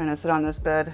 trying to sit on this bed.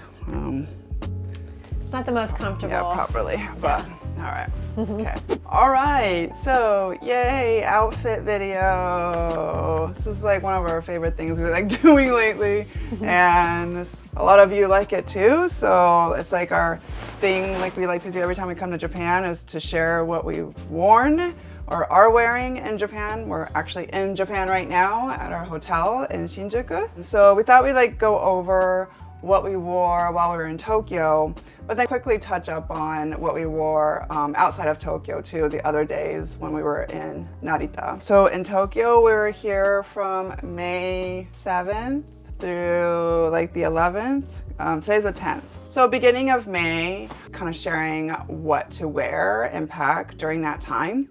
It's not the most comfortable. Yeah, properly, but all right. Okay. All right, so yay, outfit video. This is like one of our favorite things we like doing lately, and a lot of you like it too, so it's like our thing like we like to do every time we come to Japan is to share what we've worn or are wearing in Japan. We're actually in Japan right now at our hotel in Shinjuku. So we thought we'd like go over what we wore while we were in Tokyo, but then quickly touch up on what we wore outside of Tokyo too, the other days when we were in Narita. So in Tokyo, we were here from May 7th through like the 11th. Today's the 10th. So beginning of May, kind of sharing what to wear and pack during that time.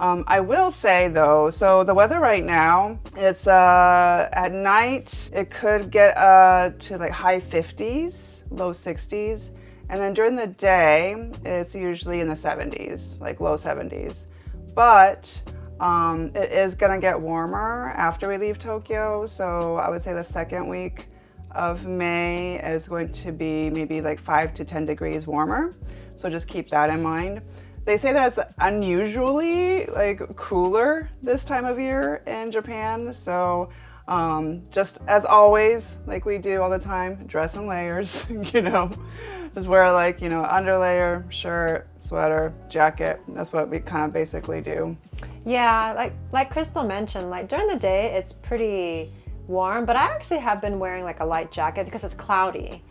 I will say though, so the weather right now, it's at night, it could get to like high 50s, low 60s. And then during the day, it's usually in the 70s, like low 70s. But it is gonna get warmer after we leave Tokyo. So I would say the second week of May is going to be maybe like 5 to 10 degrees warmer. So just keep that in mind. They say that it's unusually like cooler this time of year in Japan. So just as always, like we do all the time, dress in layers, you know, just wear like, you know, underlayer, shirt, sweater, jacket. That's what we kind of basically do. Yeah, like Crystal mentioned, like during the day, it's pretty warm, but I actually have been wearing like a light jacket because it's cloudy.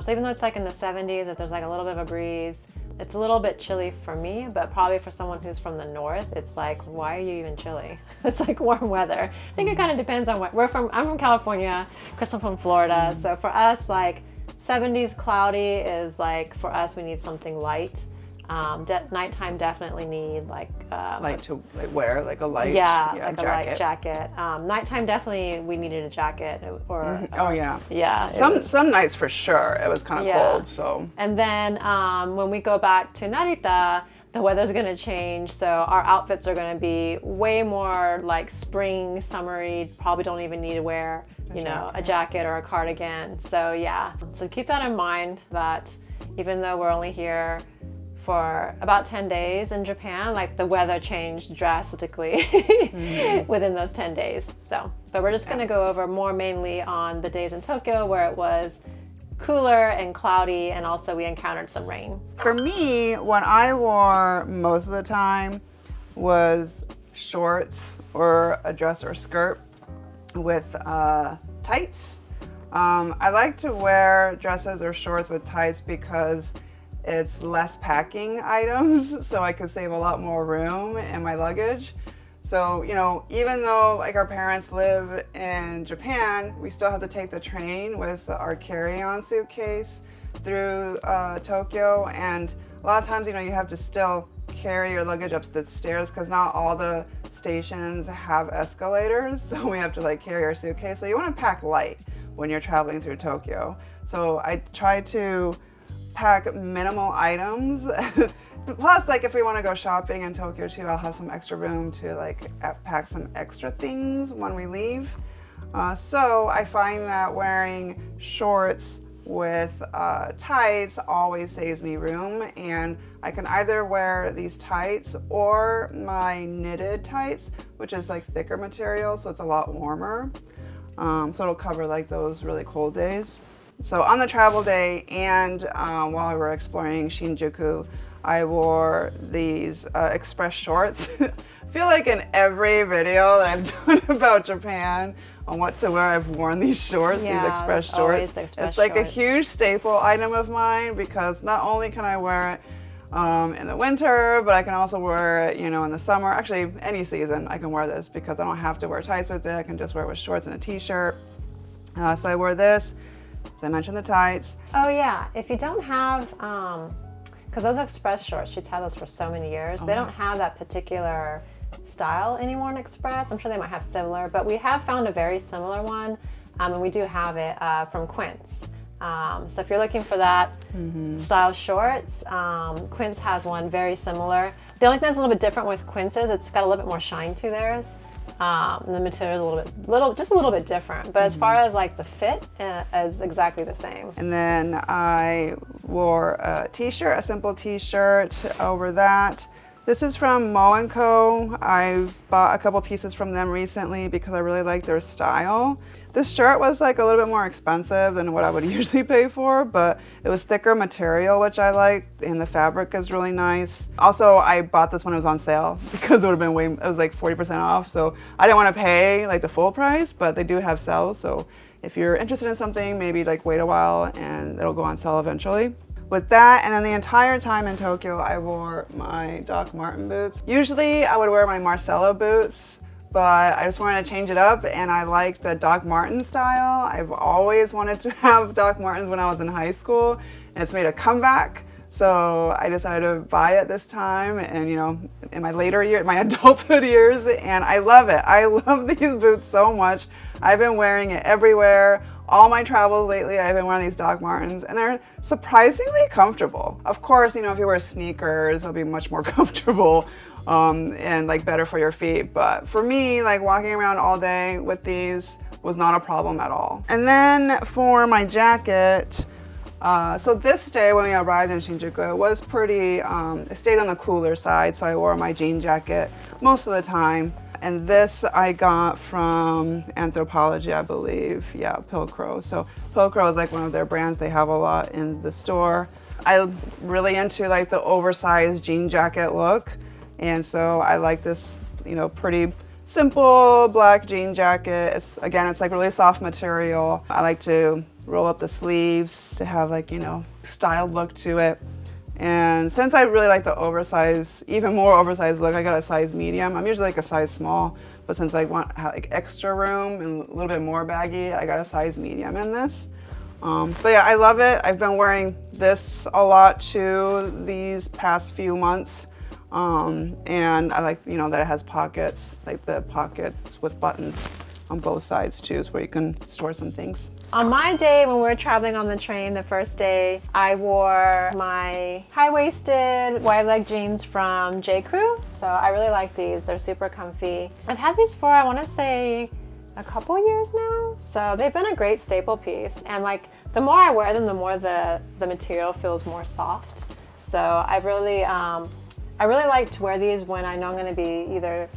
So even though it's like in the 70s, if there's like a little bit of a breeze, it's a little bit chilly for me, but probably for someone who's from the north, it's like, why are you even chilly? It's like warm weather. I think it kind of depends on what I'm from California, Crystal from Florida. So for us, like 70s cloudy is like, for us, we need something light. Nighttime definitely need like to like wear like a light like jacket. a light jacket. Nighttime definitely we needed a jacket or oh yeah. Yeah. Some nights for sure it was kind of cold. So and then when we go back to Narita, the weather's gonna change, so our outfits are gonna be way more like spring, summery. Probably don't even need to wear a jacket or a cardigan. So yeah, so keep that in mind that even though we're only here for about 10 days in Japan, like the weather changed drastically within those 10 days. So, but we're just gonna go over more mainly on the days in Tokyo where it was cooler and cloudy, and also we encountered some rain. For me, what I wore most of the time was shorts or a dress or skirt with tights. I like to wear dresses or shorts with tights because it's less packing items, so I could save a lot more room in my luggage. So, you know, even though like our parents live in Japan, we still have to take the train with our carry-on suitcase through Tokyo. And a lot of times, you know, you have to still carry your luggage up the stairs because not all the stations have escalators. So we have to like carry our suitcase. So you want to pack light when you're traveling through Tokyo. So I try to pack minimal items. Plus, like if we want to go shopping in Tokyo too, I'll have some extra room to like pack some extra things when we leave. So I find that wearing shorts with tights always saves me room, and I can either wear these tights or my knitted tights, which is like thicker material, so it's a lot warmer. So it'll cover like those really cold days. So on the travel day and while we were exploring Shinjuku, I wore these express shorts. I feel like in every video that I've done about Japan on what to wear, I've worn these shorts, these express shorts. It's like a huge staple item of mine because not only can I wear it in the winter, but I can also wear it, you know, in the summer. Actually, any season I can wear this because I don't have to wear tights with it. I can just wear it with shorts and a t-shirt. So I wore this. As I mentioned, the tights. Oh yeah, if you don't have, because those express shorts, she's had those for so many years. They don't have that particular style anymore in Express. I'm sure they might have similar, but we have found a very similar one, and we do have it from Quince. So if you're looking for that style shorts, Quince has one very similar. The only thing that's a little bit different with Quince is it's got a little bit more shine to theirs. The material is just a little bit different, but as far as like the fit is exactly the same. And then I wore a t-shirt, a simple t-shirt over that. This is from Mo & Co. I've bought a couple pieces from them recently because I really like their style. This shirt was like a little bit more expensive than what I would usually pay for, but it was thicker material, which I liked, and the fabric is really nice. Also, I bought this when it was on sale because it would have been it was like 40% off, so I didn't want to pay like the full price, but they do have sales, so if you're interested in something, maybe like wait a while and it'll go on sale eventually. With that, and then the entire time in Tokyo, I wore my Doc Marten boots. Usually I would wear my Marcelo boots, but I just wanted to change it up, and I like the Doc Marten style. I've always wanted to have Doc Martens when I was in high school, and it's made a comeback. So I decided to buy it this time, and you know, in my later years, my adulthood years, and I love it. I love these boots so much. I've been wearing it everywhere. All my travels lately, I've been wearing these Doc Martens, and they're surprisingly comfortable. Of course, you know, if you wear sneakers, they'll be much more comfortable and like better for your feet. But for me, like walking around all day with these was not a problem at all. And then for my jacket, so this day when we arrived in Shinjuku, it was pretty, it stayed on the cooler side, so I wore my jean jacket most of the time. And this I got from Anthropology, I believe. Yeah, Pilcrow. So Pilcrow is like one of their brands. They have a lot in the store. I'm really into like the oversized jean jacket look. And so I like this, you know, pretty simple black jean jacket. It's like really soft material. I like to roll up the sleeves to have like, you know, styled look to it. And since I really like the oversized, even more oversized look, I got a size medium. I'm usually like a size small, but since I want like extra room and a little bit more baggy, I got a size medium in this. But yeah, I love it. I've been wearing this a lot too these past few months. And I like, you know, that it has pockets, like the pockets with buttons on both sides too, so where you can store some things. On my day when we were traveling on the train, the first day, I wore my high-waisted wide leg jeans from J. Crew. So I really like these. They're super comfy. I've had these for, I want to say, a couple years now. So they've been a great staple piece. And like, the more I wear them, the more the material feels more soft. So I really like to wear these when I know I'm going to be either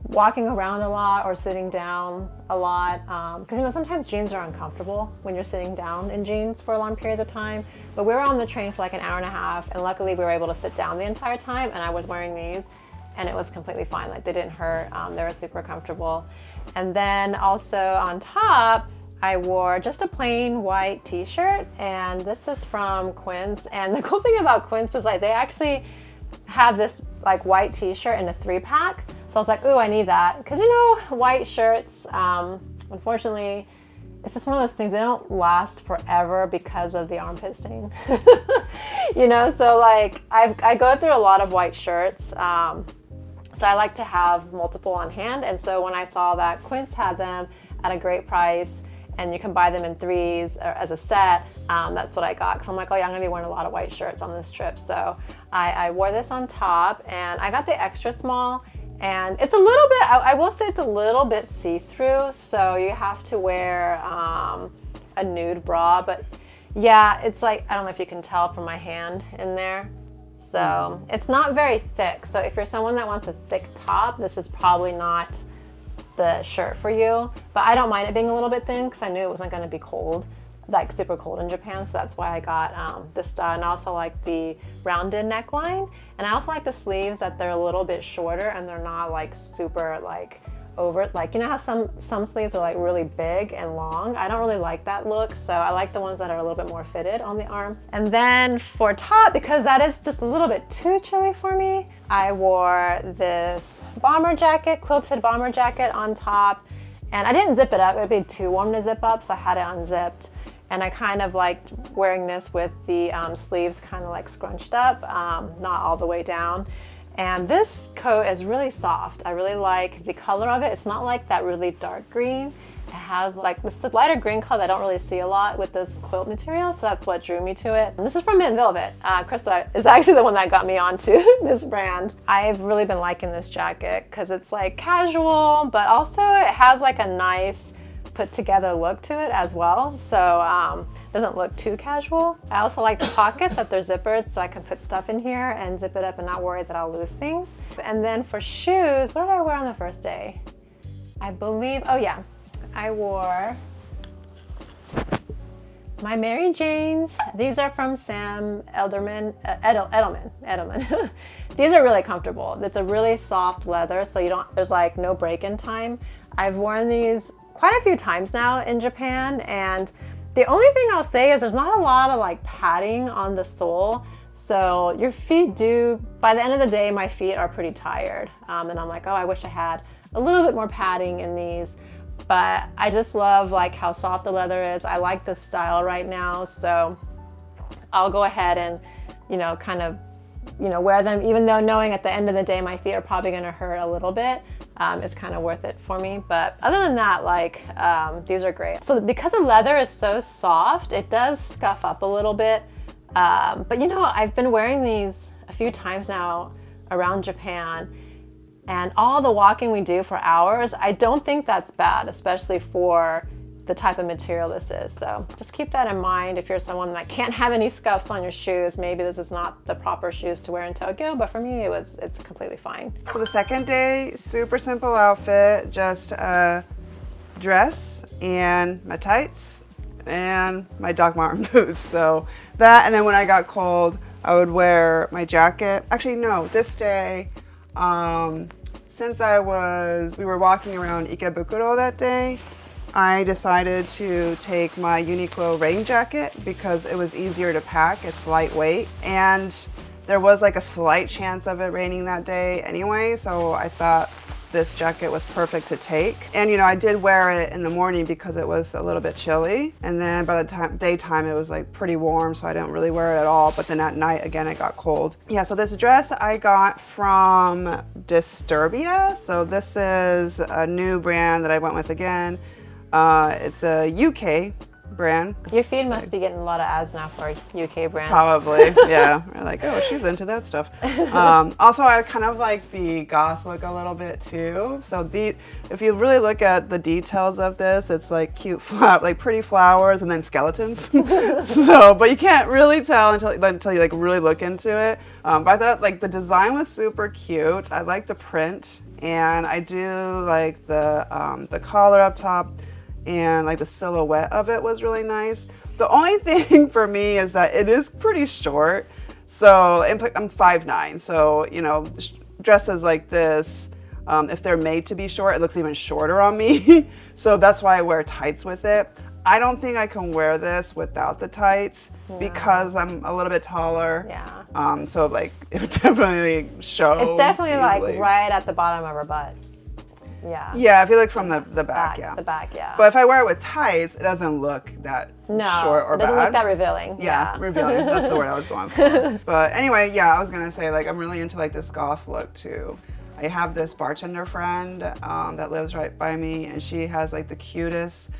walking around a lot or sitting down a lot, because you know, sometimes jeans are uncomfortable when you're sitting down in jeans for long periods of time. But we were on the train for like an hour and a half, and luckily we were able to sit down the entire time, and I was wearing these and it was completely fine. Like, they didn't hurt. They were super comfortable. And then also on top, I wore just a plain white t-shirt, and this is from Quince. And the cool thing about Quince is like they actually have this like white t-shirt in a 3-pack. So I was like, ooh, I need that. Because, you know, white shirts, unfortunately, it's just one of those things, they don't last forever because of the armpit stain. You know, so like I go through a lot of white shirts. So I like to have multiple on hand. And so when I saw that Quince had them at a great price, and you can buy them in 3s or as a set, that's what I got. Because I'm like, oh yeah, I'm gonna be wearing a lot of white shirts on this trip. So I wore this on top, and I got the extra small. And it's a little bit, I will say it's a little bit see-through, so you have to wear a nude bra. But yeah, it's like, I don't know if you can tell from my hand in there. So it's not very thick. So if you're someone that wants a thick top, this is probably not the shirt for you. But I don't mind it being a little bit thin because I knew it wasn't going to be cold, like super cold in Japan. So that's why I got this style. And I also like the rounded neckline. And I also like the sleeves that they're a little bit shorter and they're not like super like over, like, you know how some sleeves are like really big and long. I don't really like that look, so I like the ones that are a little bit more fitted on the arm. And then for top, because that is just a little bit too chilly for me, I wore this bomber jacket, quilted bomber jacket on top, and I didn't zip it up. It would be too warm to zip up, so I had it unzipped. And I kind of liked wearing this with the sleeves kind of like scrunched up, not all the way down. And this coat is really soft. I really like the color of it. It's not like that really dark green. It has like this lighter green color that I don't really see a lot with this quilt material, so that's what drew me to it. And this is from Mint Velvet. Krista is actually the one that got me onto this brand. I've really been liking this jacket because it's like casual, but also it has like a nice put together look to it as well, so it doesn't look too casual. I also like the pockets that they're zippered, so I can put stuff in here and zip it up and not worry that I'll lose things. And then for shoes, what did I wear on the first day? I believe, oh yeah, I wore my Mary Janes. These are from Sam Edelman. These are really comfortable. It's a really soft leather, so there's like no break-in time. I've worn these quite a few times now in Japan, and the only thing I'll say is there's not a lot of like padding on the sole, so your feet by the end of the day, my feet are pretty tired, and I'm like, oh, I wish I had a little bit more padding in these. But I just love like how soft the leather is. I like the style right now, so I'll go ahead and kind of wear them, even though knowing at the end of the day my feet are probably going to hurt a little bit. It's kind of worth it for me. But other than that, like these are great. So because the leather is so soft, it does scuff up a little bit. But I've been wearing these a few times now around Japan, and all the walking we do for hours, I don't think that's bad, especially for the type of material this is. So just keep that in mind if you're someone that can't have any scuffs on your shoes. Maybe this is not the proper shoes to wear in Tokyo, but for me it's completely fine. So the second day, super simple outfit, just a dress and my tights and my Doc Marten boots. So that, and then when I got cold, I would wear my jacket. Actually, no, this day, since we were walking around Ikebukuro that day, I decided to take my Uniqlo rain jacket because it was easier to pack. It's lightweight, and there was like a slight chance of it raining that day anyway, so I thought this jacket was perfect to take. And I did wear it in the morning because it was a little bit chilly, and then by the daytime it was like pretty warm, so I didn't really wear it at all. But then at night again it got cold. Yeah, so this dress I got from Disturbia. So this is a new brand that I went with again. It's a UK brand. Your feed must be getting a lot of ads now for UK brands. Probably, yeah. We're like, oh, she's into that stuff. Also, I kind of like the goth look a little bit too. So if you really look at the details of this, it's like cute, like pretty flowers and then skeletons. But you can't really tell until you like really look into it. But I thought like the design was super cute. I like the print, and I do like the collar up top. And like the silhouette of it was really nice. The only thing for me is that it is pretty short. So I'm 5'9", so dresses like this, if they're made to be short, it looks even shorter on me. So that's why I wear tights with it. I don't think I can wear this without the tights because I'm a little bit taller. Yeah. So like it would definitely show. It's definitely easily. like right at the bottom of her butt. Yeah. Yeah, if you look from the back, yeah. The back, yeah. But if I wear it with tights, it doesn't look that short or bad. It doesn't look that revealing. Yeah, revealing. That's the word I was going for. But anyway, yeah, I was going to say, like, I'm really into, like, this goth look, too. I have this bartender friend that lives right by me, and she has, like, the cutest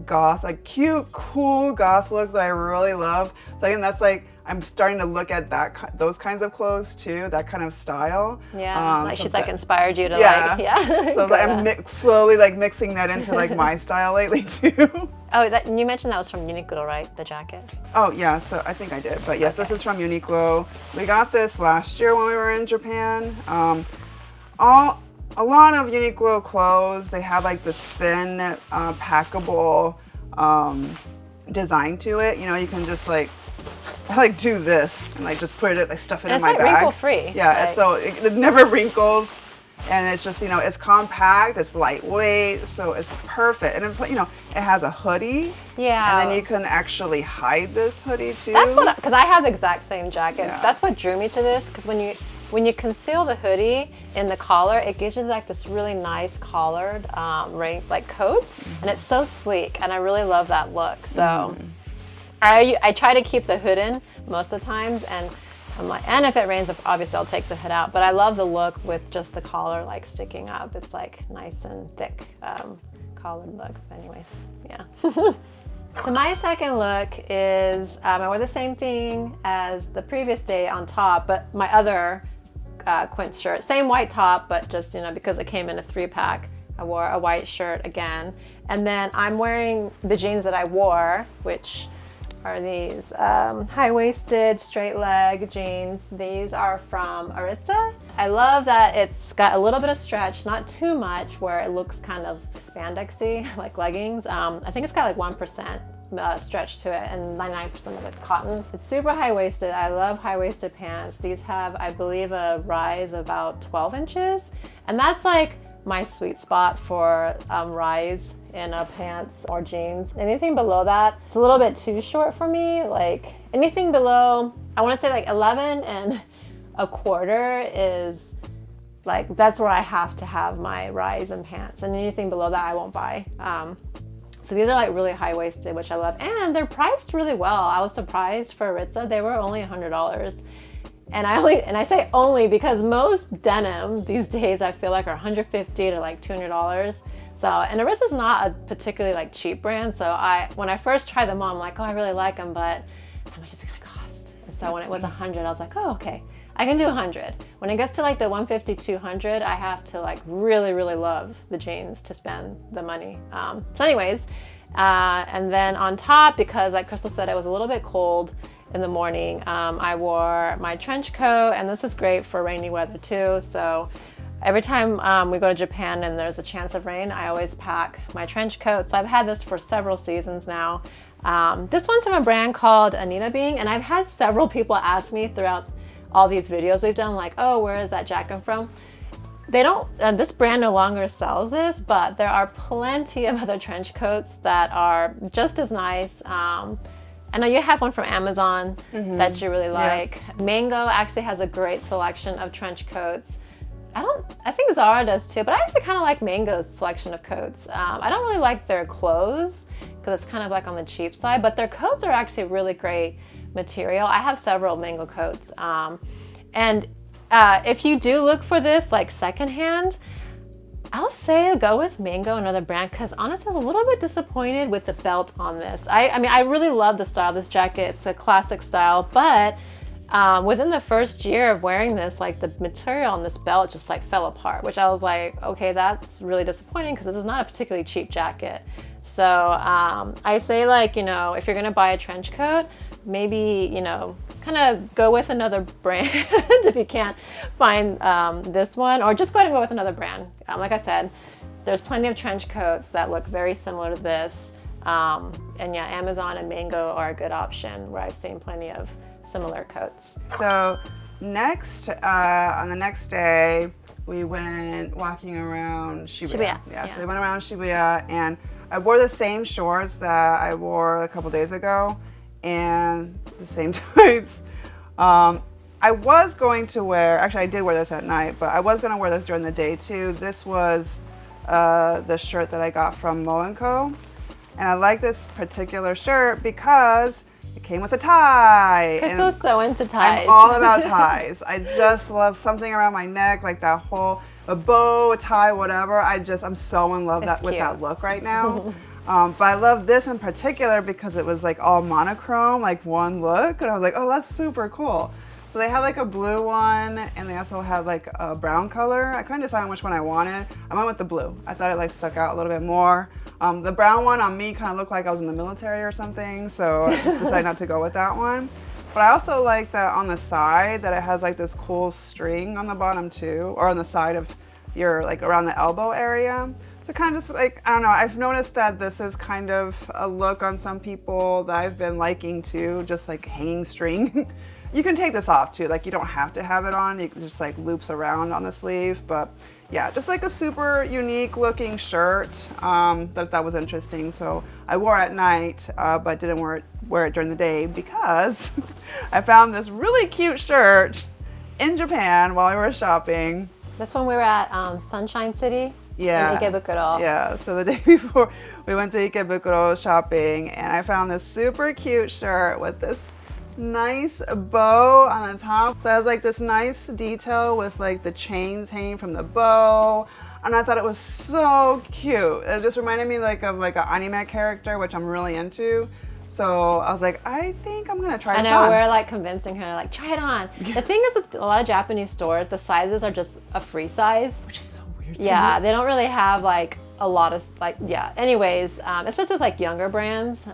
goth, like, cute, cool goth look that I really love. So I think that's, like, I'm starting to look at those kinds of clothes too, that kind of style. Yeah, like so she's like inspired you to like, yeah. So like, I'm slowly like mixing that into like my style lately too. Oh, you mentioned that was from Uniqlo, right? The jacket? Oh yeah, so I think I did. But yes, okay. This is from Uniqlo. We got this last year when we were in Japan. A lot of Uniqlo clothes, they have like this thin, packable design to it. You can just like, I like do this and like just put it, like stuff it in my bag. It's like wrinkle free. Yeah, like, so it never wrinkles, and it's just it's compact, it's lightweight, so it's perfect. And it has a hoodie. Yeah. And then you can actually hide this hoodie too. That's because I have the exact same jacket. Yeah. That's what drew me to this, because when you conceal the hoodie in the collar, it gives you like this really nice collared like coat, and it's so sleek, and I really love that look. So. I try to keep the hood in most of the times, and I'm like, and if it rains, obviously I'll take the hood out. But I love the look with just the collar like sticking up. It's like nice and thick collared look. But anyways, yeah. So my second look is, I wore the same thing as the previous day on top, but my other quince shirt, same white top, but just, you know, because it came in a 3-pack, I wore a white shirt again. And then I'm wearing the jeans that I wore, which are these high-waisted straight leg jeans. These are from Narita. I love that it's got a little bit of stretch, not too much where it looks kind of spandexy like leggings. I think it's got like 1% stretch to it and 99% of it's cotton. It's super high-waisted. I love high-waisted pants. These have, I believe, a rise about 12 inches, and that's like my sweet spot for rise in pants or jeans. Anything below that, it's a little bit too short for me. Like anything below, I want to say like 11 and a quarter is like, that's where I have to have my rise in pants, and anything below that I won't buy. So these are like really high-waisted, which I love, and they're priced really well. I was surprised for Aritzia. They were only $100. And I say only because most denim these days I feel like are $150 to like $200. So, and Aritzia's not a particularly like cheap brand. So when I first tried them on, I'm like, oh, I really like them, but how much is it gonna cost? And so when it was 100, I was like, oh, okay, I can do 100. When it gets to like the 150, 200, I have to like really, really love the jeans to spend the money. So anyways, and then on top, because like Crystal said, it was a little bit cold in the morning, I wore my trench coat, and this is great for rainy weather too. So every time we go to Japan and there's a chance of rain, I always pack my trench coat. So I've had this for several seasons now. This one's from a brand called Anita Bing, and I've had several people ask me throughout all these videos we've done, like, oh, where is that jacket from? They don't, this brand no longer sells this, but there are plenty of other trench coats that are just as nice. I know you have one from Amazon that you really like. Yeah. Mango actually has a great selection of trench coats. I think Zara does too, but I actually kind of like Mango's selection of coats. I don't really like their clothes because it's kind of like on the cheap side, but their coats are actually really great material. I have several Mango coats. And if you do look for this like secondhand, I'll say go with Mango, another brand, because honestly I was a little bit disappointed with the belt on this. I mean, I really love the style of this jacket. It's a classic style, but within the first year of wearing this, like the material on this belt just like fell apart, which I was like, okay, that's really disappointing because this is not a particularly cheap jacket. So I say, like, you know, if you're gonna buy a trench coat, maybe, you know, kind of go with another brand if you can't find this one, or just go ahead and go with another brand. Like I said, there's plenty of trench coats that look very similar to this. And yeah, Amazon and Mango are a good option where I've seen plenty of similar coats. So next, on the next day, we went walking around Shibuya. Yeah, so we went around Shibuya, and I wore the same shorts that I wore a couple days ago, and the same tights. I was going to wear, actually I did wear this at night, but I was going to wear this during the day too. This was the shirt that I got from Mo & Co. And I like this particular shirt because it came with a tie. Crystal's so into ties. I'm all about ties. I just love something around my neck, like that whole, a bow, a tie, whatever. I'm so in love with that look right now. But I love this in particular because it was like all monochrome, like one look. And I was like, oh, that's super cool. So they had like a blue one, and they also had like a brown color. I couldn't decide on which one I wanted. I went with the blue. I thought it like stuck out a little bit more. The brown one on me kind of looked like I was in the military or something, so I just decided not to go with that one. But I also like that on the side that it has like this cool string on the bottom too, or on the side of your, like around the elbow area. So kind of just like, I don't know, I've noticed that this is kind of a look on some people that I've been liking too, just like hanging string. You can take this off too, like you don't have to have it on, you can just like loops around on the sleeve, but yeah, just like a super unique looking shirt that was interesting. So I wore it at night, but didn't wear it during the day because I found this really cute shirt in Japan while we were shopping. This one we were at Sunshine City. Yeah. In Ikebukuro. Yeah, so the day before we went to Ikebukuro shopping, and I found this super cute shirt with this nice bow on the top. So it has like this nice detail with like the chains hanging from the bow. And I thought it was so cute. It just reminded me like of like an anime character, which I'm really into. So I was like, I think I'm gonna try this on. I know, we're like convincing her, like, try it on. The thing is with a lot of Japanese stores, the sizes are just a free size. Which is so weird. Yeah, they don't really have like a lot of like, yeah. Anyways, especially with like younger brands,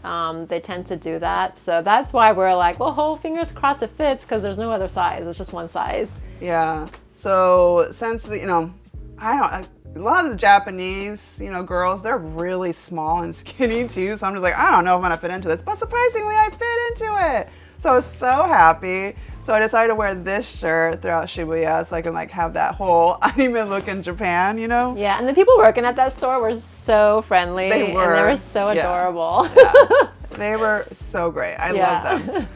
they tend to do that. So that's why we're like, well, whole fingers crossed it fits, because there's no other size. It's just one size. Yeah. So since you know, a lot of the Japanese, you know, girls, they're really small and skinny too. So I'm just like, I don't know if I'm gonna fit into this, but surprisingly, I fit into it. So I was so happy. So I decided to wear this shirt throughout Shibuya so I can like have that whole anime look in Japan, you know? Yeah, and the people working at that store were so friendly. They were. And they were so adorable. Yeah. They were so great. I love them.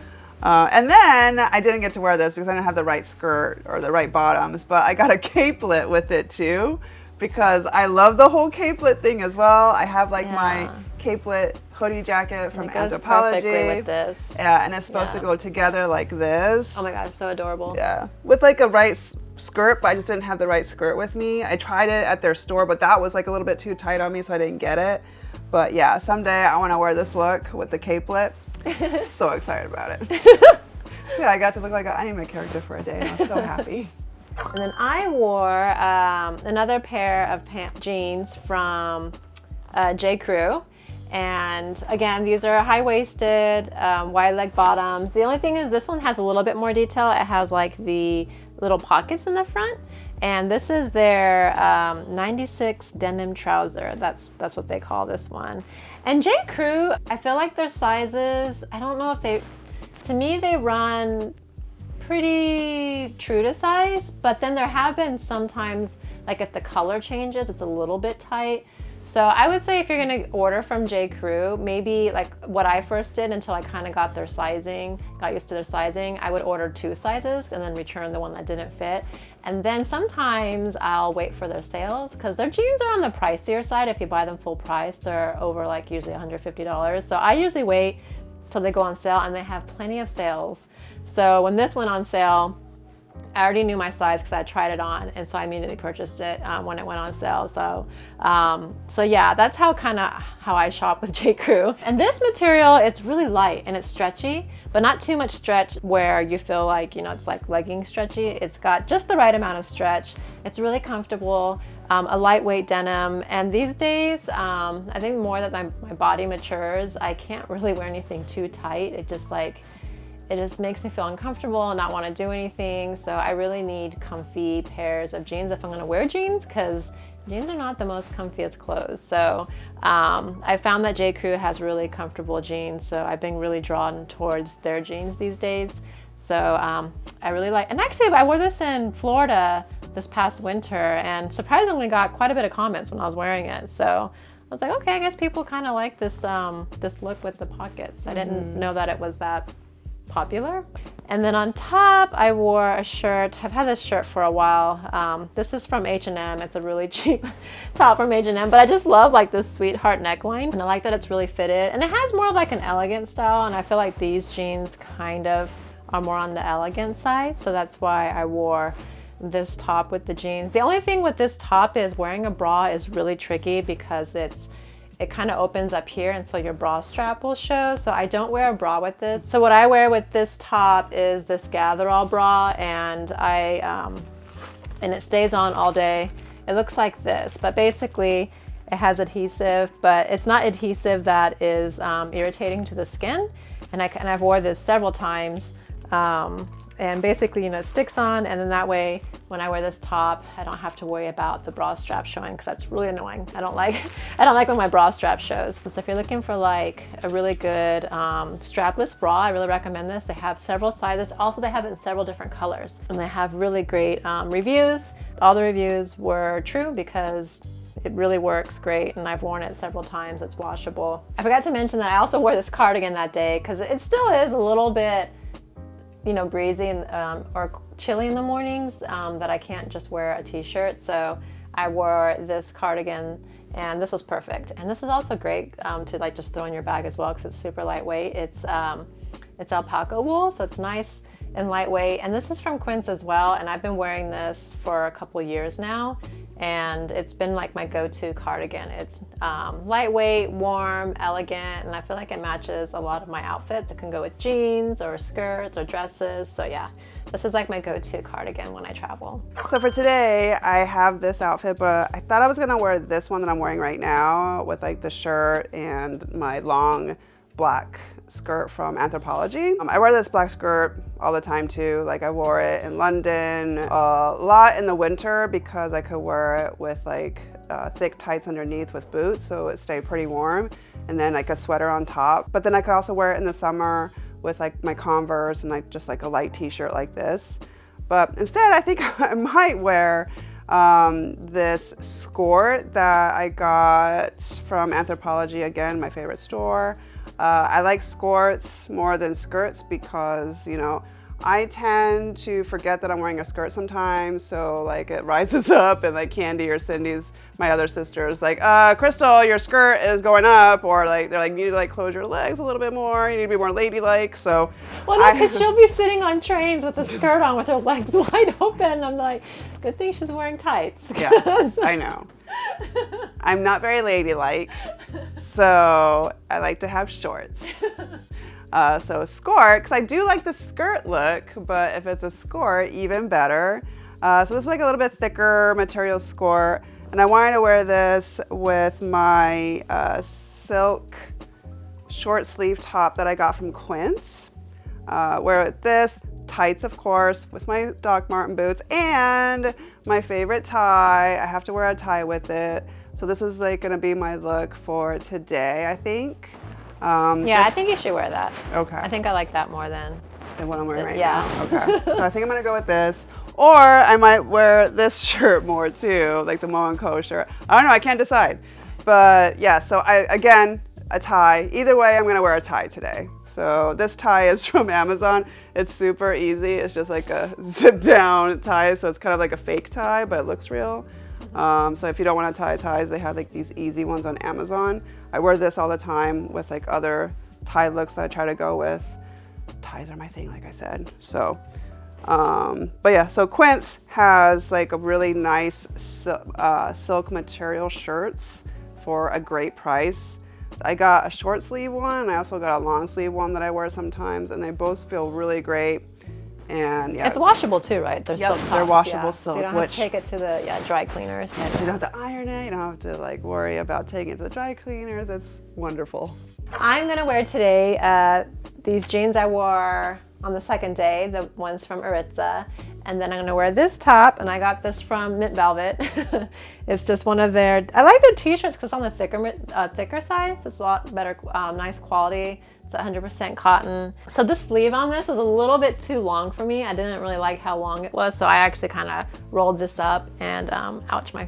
And then I didn't get to wear this because I didn't have the right skirt or the right bottoms, but I got a capelet with it too, because I love the whole capelet thing as well. I have like my capelet hoodie jacket from Anthropology. Perfectly with this. Yeah, and it's supposed to go together like this. Oh my gosh, so adorable. Yeah, with like a right skirt, but I just didn't have the right skirt with me. I tried it at their store, but that was like a little bit too tight on me, so I didn't get it. But yeah, someday I want to wear this look with the capelet. So excited about it. So yeah, I got to look like an anime character for a day, and I was so happy. And then I wore another pair of jeans from J. Crew. And again, these are high-waisted, wide leg bottoms. The only thing is this one has a little bit more detail. It has like the little pockets in the front. And this is their 96 denim trouser. That's what they call this one. And J. Crew, I feel like their sizes, I don't know if to me they run pretty true to size, but then there have been sometimes, like if the color changes, it's a little bit tight. So I would say if you're gonna order from J. Crew, maybe like what I first did until I kind of got their sizing, got used to their sizing, I would order 2 sizes and then return the one that didn't fit. And then sometimes I'll wait for their sales, because their jeans are on the pricier side. If you buy them full price, they're over like usually $150. So I usually wait till they go on sale, and they have plenty of sales. So when this went on sale, I already knew my size because I tried it on, and so I immediately purchased it when it went on sale. So yeah, that's how I shop with J. Crew. And this material, it's really light and it's stretchy, but not too much stretch where you feel like, you know, it's like legging stretchy. It's got just the right amount of stretch. It's really comfortable. A lightweight denim, and these days, I think more that my body matures, I can't really wear anything too tight. It just makes me feel uncomfortable and not want to do anything. So I really need comfy pairs of jeans if I'm going to wear jeans, because jeans are not the most comfiest clothes. So I found that J. Crew has really comfortable jeans, so I've been really drawn towards their jeans these days. So I really like, and actually I wore this in Florida this past winter, and surprisingly got quite a bit of comments when I was wearing it. So I was like, okay, I guess people kind of like this this look with the pockets. I didn't know that it was that popular. And then on top, I wore a shirt. I've had this shirt for a while. This is from H&M. It's a really cheap top from H&M, but I just love like this sweetheart neckline, and I like that it's really fitted, and it has more of like an elegant style, and I feel like these jeans kind of are more on the elegant side, so that's why I wore this top with the jeans. The only thing with this top is wearing a bra is really tricky, because it kind of opens up here, and so your bra strap will show. So I don't wear a bra with this. So what I wear with this top is this gather-all bra, and and it stays on all day. It looks like this, but basically it has adhesive, but it's not adhesive that is irritating to the skin. And I've worn this several times. And basically, you know, it sticks on, and then that way, when I wear this top, I don't have to worry about the bra strap showing, because that's really annoying. I don't like when my bra strap shows. So if you're looking for like a really good strapless bra, I really recommend this. They have several sizes. Also, they have it in several different colors, and they have really great reviews. All the reviews were true, because it really works great, and I've worn it several times. It's washable. I forgot to mention that I also wore this cardigan that day, because it still is a little bit, you know, breezy or chilly in the mornings, that I can't just wear a t-shirt. So I wore this cardigan, and this was perfect. And this is also great to like just throw in your bag as well, because it's super lightweight. It's It's alpaca wool, so it's nice and lightweight. And this is from Quince as well, and I've been wearing this for a couple years now, and it's been like my go-to cardigan. It's lightweight, warm, elegant, and I feel like it matches a lot of my outfits. It can go with jeans or skirts or dresses. So yeah, this is like my go-to cardigan when I travel. So for today, I have this outfit, but I thought I was gonna wear this one that I'm wearing right now with like the shirt and my long black skirt from Anthropologie. I wear this black skirt all the time too. Like I wore it in London a lot in the winter because I could wear it with like thick tights underneath with boots, so it stayed pretty warm, and then like a sweater on top. But then I could also wear it in the summer with like my Converse and like just like a light t-shirt like this. But instead I think I might wear this skirt that I got from Anthropologie, again, my favorite store. I like skirts more than skirts because, you know, I tend to forget that I'm wearing a skirt sometimes, so like it rises up, and like Candy or Cindy's, my other sisters, like, Crystal, your skirt is going up, or like they're like, you need to like close your legs a little bit more, you need to be more ladylike. So well, no, because she'll be sitting on trains with a skirt on with her legs wide open. I'm like, good thing she's wearing tights. Yeah, I know. I'm not very ladylike, so I like to have shorts. So a skirt, because I do like the skirt look, but if it's a skirt, even better. So this is like a little bit thicker material skirt, and I wanted to wear this with my silk short sleeve top that I got from Quince. Wear it with this, tights of course, with my Doc Marten boots, and my favorite tie. I have to wear a tie with it. So this is like gonna be my look for today, I think. Yeah, I think you should wear that. Okay. I think I like that more than what I'm wearing right yeah. now. Okay. So I think I'm gonna go with this. Or I might wear this shirt more too, like the Mo & Co shirt. I don't know, I can't decide. But yeah, so again, a tie. Either way, I'm gonna wear a tie today. So this tie is from Amazon. It's super easy. It's just like a zip down tie. So it's kind of like a fake tie, but it looks real. So if you don't want to tie ties, they have like these easy ones on Amazon. I wear this all the time with like other tie looks that I try to go with. Ties are my thing, like I said. So, but yeah, so Quince has like a really nice silk material shirts for a great price. I got a short sleeve one, and I also got a long sleeve one that I wear sometimes, and they both feel really great. And yeah, it's washable too, right? They're silk they're tops, washable silk. So you don't have to take it to the dry cleaners. Yeah, so you don't have to iron it. You don't have to like worry about taking it to the dry cleaners. It's wonderful. I'm gonna wear today these jeans I wore on the second day, the ones from Narita, and then I'm gonna wear this top, and I got this from Mint Velvet. It's just one of their. I like their t-shirts because on the thicker side, it's a lot better, nice quality. It's 100% cotton. So the sleeve on this was a little bit too long for me. I didn't really like how long it was, so I actually kind of rolled this up, and ouch, my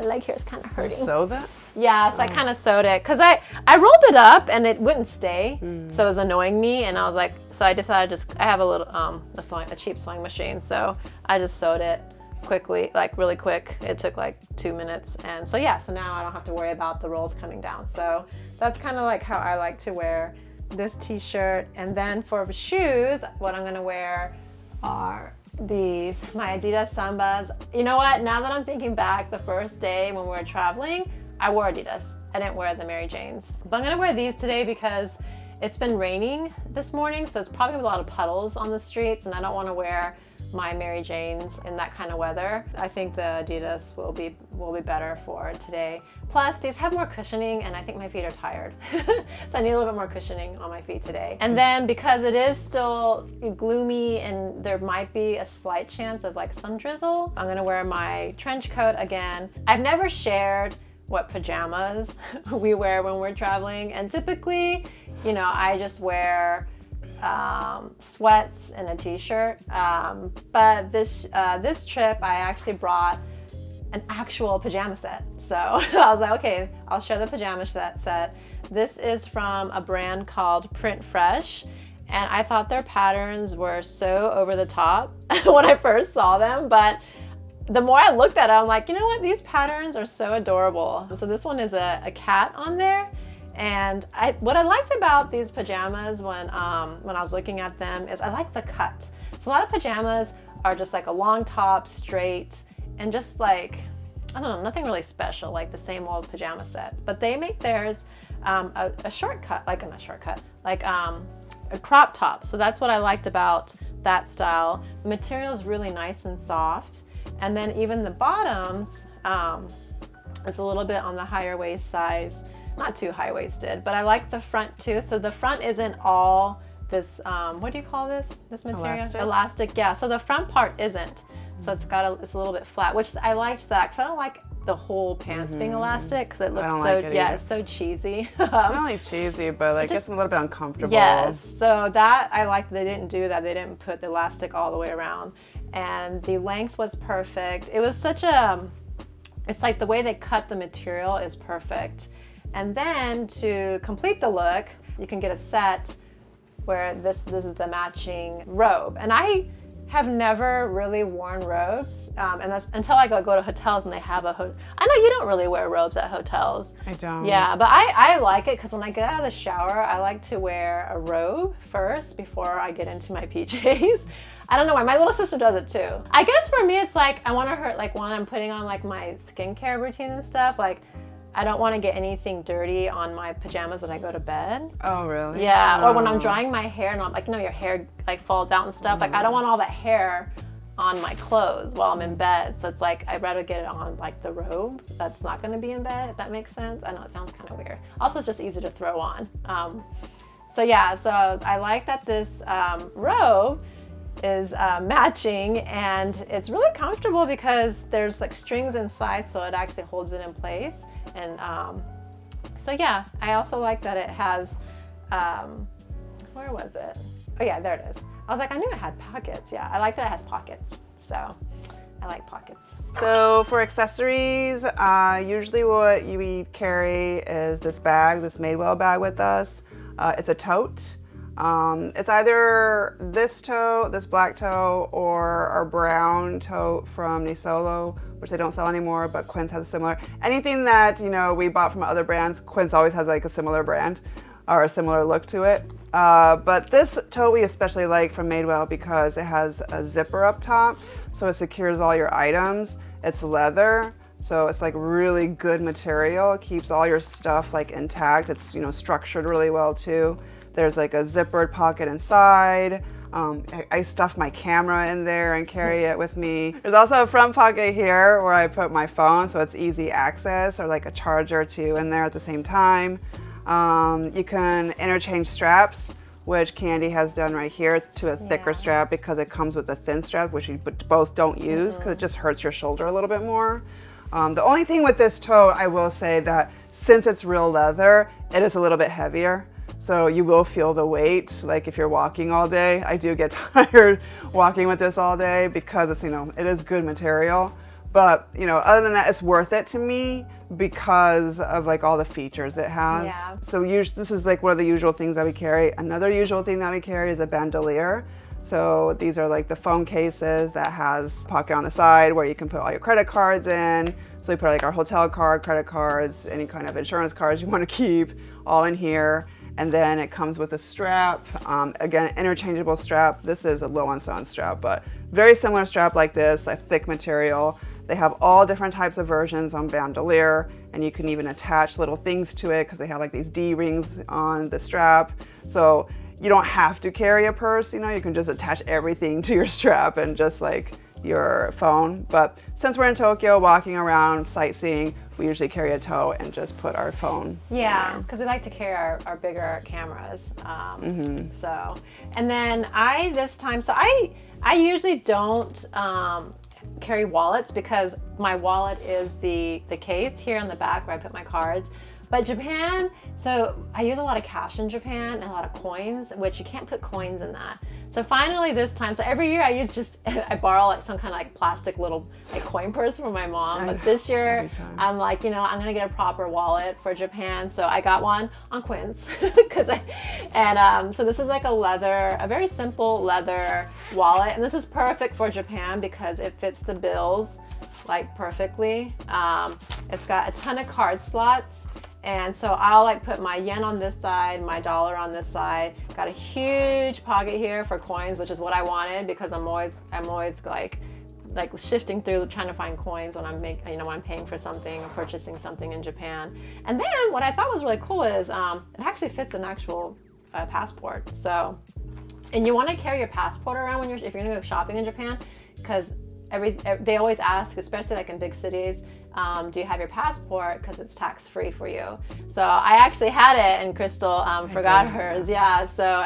leg here is kind of hurting. You sew that? Yeah, so I kind of sewed it because I rolled it up and it wouldn't stay, so it was annoying me, and I was like, so I decided I have a little a cheap sewing machine, so I just sewed it quickly, like really quick. It took like 2 minutes, and so yeah, so now I don't have to worry about the rolls coming down. So that's kind of like how I like to wear this t-shirt. And then for shoes, what I'm gonna wear are these, my Adidas Sambas. You know what, now that I'm thinking back, the first day when we were traveling, I wore Adidas. I didn't wear the Mary Janes. But I'm gonna wear these today because it's been raining this morning, so it's probably a lot of puddles on the streets, and I don't wanna wear my Mary Janes in that kind of weather. I think the Adidas will be better for today. Plus, these have more cushioning, and I think my feet are tired. So I need a little bit more cushioning on my feet today. And then because it is still gloomy and there might be a slight chance of like some drizzle, I'm gonna wear my trench coat again. I've never shared what pajamas we wear when we're traveling, and typically, you know, I just wear sweats and a t-shirt, but this trip I actually brought an actual pajama set. So I was like, okay, I'll show the pajama set. This is from a brand called Print Fresh, and I thought their patterns were so over the top when I first saw them, but the more I looked at it, I'm like, you know what, these patterns are so adorable. So this one is a cat on there, And what I liked about these pajamas when I was looking at them is I like the cut. So a lot of pajamas are just like a long top, straight, and just like, I don't know, nothing really special, like the same old pajama sets. But they make theirs a shortcut, like not shortcut, like a crop top. So that's what I liked about that style. The material is really nice and soft. And then even the bottoms, it's a little bit on the higher waist size, not too high-waisted, but I like the front too. So the front isn't all this, what do you call this material? Elastic, yeah. So the front part isn't. So it's a little bit flat, which I liked that because I don't like the whole pants being elastic because it looks so, it's so cheesy. Not only cheesy, but like it's a little bit uncomfortable. Yes, so that I liked. They didn't do that. They didn't put the elastic all the way around. And the length was perfect. It was such it's like the way they cut the material is perfect. And then to complete the look, you can get a set where this is the matching robe. And I have never really worn robes, and that's until I go to hotels and they have I know you don't really wear robes at hotels. I don't. Yeah, but I like it because when I get out of the shower, I like to wear a robe first before I get into my PJs. I don't know why. My little sister does it too. I guess for me, it's like I want to hurt like when I'm putting on like my skincare routine and stuff. Like I don't want to get anything dirty on my pajamas when I go to bed. Oh, really? Yeah. Or when I'm drying my hair and I'm like, your hair like falls out and stuff. Like I don't want all that hair on my clothes while I'm in bed. So it's like I'd rather get it on like the robe that's not going to be in bed. If that makes sense. I know it sounds kind of weird. Also, it's just easy to throw on. So I like that this robe is matching, and it's really comfortable because there's like strings inside, so it actually holds it in place. And I also like that it has where was it? Oh yeah, there it is. I was like, I knew it had pockets. Yeah, I like that it has pockets. So I like pockets. So for accessories, usually what we carry is this bag, this Madewell bag with us. It's a tote. It's either this tote, this black tote, or our brown tote from Nisolo, which they don't sell anymore, but Quince has a similar. Anything that, we bought from other brands, Quince always has like a similar brand or a similar look to it. But this tote we especially like from Madewell because it has a zipper up top, so it secures all your items. It's leather, so it's like really good material. It keeps all your stuff like intact. It's, structured really well too. There's like a zippered pocket inside. I stuff my camera in there and carry it with me. There's also a front pocket here where I put my phone, so it's easy access, or like a charger or two in there at the same time. You can interchange straps, which Candy has done right here, to a thicker strap because it comes with a thin strap, which you both don't use because it just hurts your shoulder a little bit more. The only thing with this tote, I will say that since it's real leather, it is a little bit heavier. So you will feel the weight, like if you're walking all day. I do get tired walking with this all day because it's, it is good material. But, other than that, it's worth it to me because of like all the features it has. Yeah. So this is like one of the usual things that we carry. Another usual thing that we carry is a bandolier. So these are like the phone cases that has a pocket on the side where you can put all your credit cards in. So we put like our hotel card, credit cards, any kind of insurance cards you want to keep, all in here. And then it comes with a strap, again, interchangeable strap. This is a low-on-sewn strap, but very similar strap like this, a thick material. They have all different types of versions on bandolier, and you can even attach little things to it because they have like these D-rings on the strap. So you don't have to carry a purse, you can just attach everything to your strap and just like your phone. But since we're in Tokyo walking around sightseeing, we usually carry a tote and just put our phone. Yeah, because we like to carry our bigger cameras. So, and then I usually don't carry wallets because my wallet is the case here on the back where I put my cards. But Japan, so I use a lot of cash in Japan and a lot of coins, which you can't put coins in that. So finally this time, so every year I borrow like some kind of like plastic little like coin purse from my mom. But this year I'm like, I'm gonna get a proper wallet for Japan. So I got one on Quince so this is like a very simple leather wallet. And this is perfect for Japan because it fits the bills like perfectly. It's got a ton of card slots. And so I'll like put my yen on this side, my dollar on this side. Got a huge pocket here for coins, which is what I wanted because I'm always like shifting through trying to find coins when I'm when I'm paying for something or purchasing something in Japan. And then what I thought was really cool is it actually fits an actual passport. So, and you want to carry your passport around if you're gonna go shopping in Japan, because they always ask, especially like in big cities, do you have your passport? Because it's tax-free for you. So I actually had it, and Crystal forgot hers. Yeah. So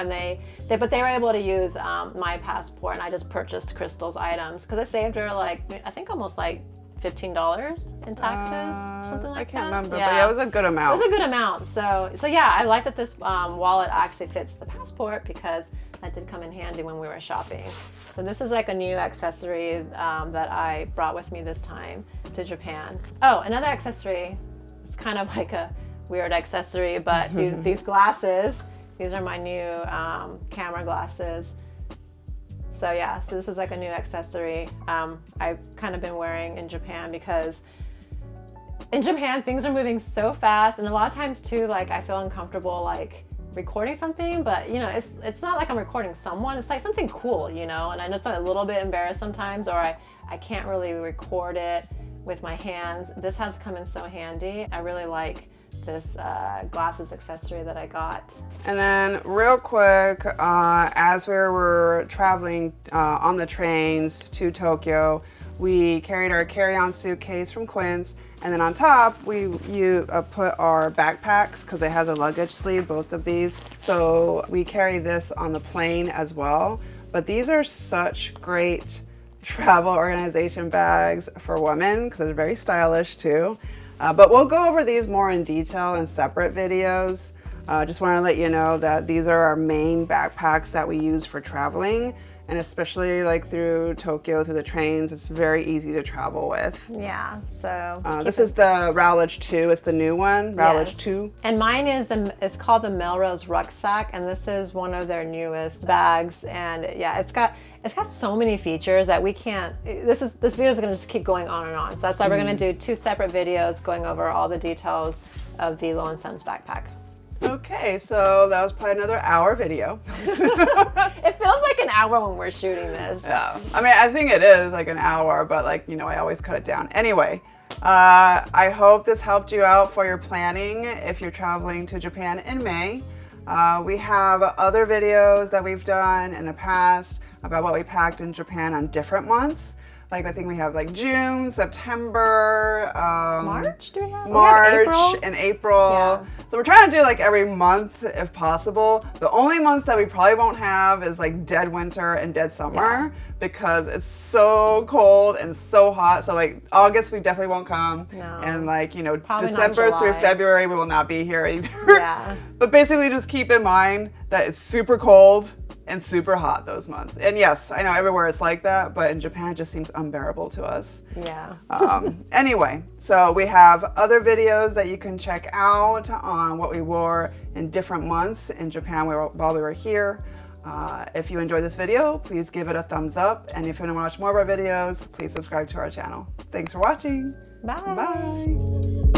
but they were able to use my passport, and I just purchased Crystal's items because I saved her like I think almost like $15 in taxes, something like that. I can't remember, but yeah, it was a good amount. It was a good amount. So yeah, I like that this wallet actually fits the passport because that did come in handy when we were shopping. So this is like a new accessory that I brought with me this time to Japan. Oh, another accessory. It's kind of like a weird accessory, but these glasses. These are my new camera glasses. So yeah, so this is like a new accessory I've kind of been wearing in Japan because in Japan things are moving so fast, and a lot of times too, like I feel uncomfortable like recording something, but it's not like I'm recording someone, it's like something cool, and I just get a little bit embarrassed sometimes, or I can't really record it with my hands. This has come in so handy. I really like this glasses accessory that I got. And then real quick, as we were traveling on the trains to Tokyo, we carried our carry-on suitcase from Quinn's, and then on top we put our backpacks because it has a luggage sleeve, both of these. So we carry this on the plane as well. But these are such great travel organization bags for women because they're very stylish too. But we'll go over these more in detail in separate videos. Just want to let you know that these are our main backpacks that we use for traveling, and especially like through Tokyo, through the trains, it's very easy to travel with. Yeah, so. This is the Rowledge 2, it's the new one, Rowledge 2. And mine it's called the Melrose Rucksack, and this is one of their newest bags. And yeah, it's got so many features that we can't, this video is gonna just keep going on and on. So that's why we're gonna do 2 separate videos going over all the details of the Low & Sons backpack. Okay, so that was probably another hour video. It feels like an hour when we're shooting this. Yeah, I mean, I think it is like an hour, but like, I always cut it down. Anyway, I hope this helped you out for your planning if you're traveling to Japan in May. We have other videos that we've done in the past about what we packed in Japan on different months. Like I think we have like June, September, March. Do we have? March we have April? and April. Yeah. So we're trying to do like every month if possible. The only months that we probably won't have is like dead winter and dead summer because it's so cold and so hot. So like August we definitely won't come. No. And like, Probably December not through July. February we will not be here either. Yeah. But basically just keep in mind that it's super cold and super hot those months. And yes, I know everywhere it's like that, but in Japan it just seems unbearable to us. Yeah. Anyway, so we have other videos that you can check out on what we wore in different months in Japan while we were here. If you enjoyed this video, please give it a thumbs up. And if you want to watch more of our videos, please subscribe to our channel. Thanks for watching. Bye. Bye.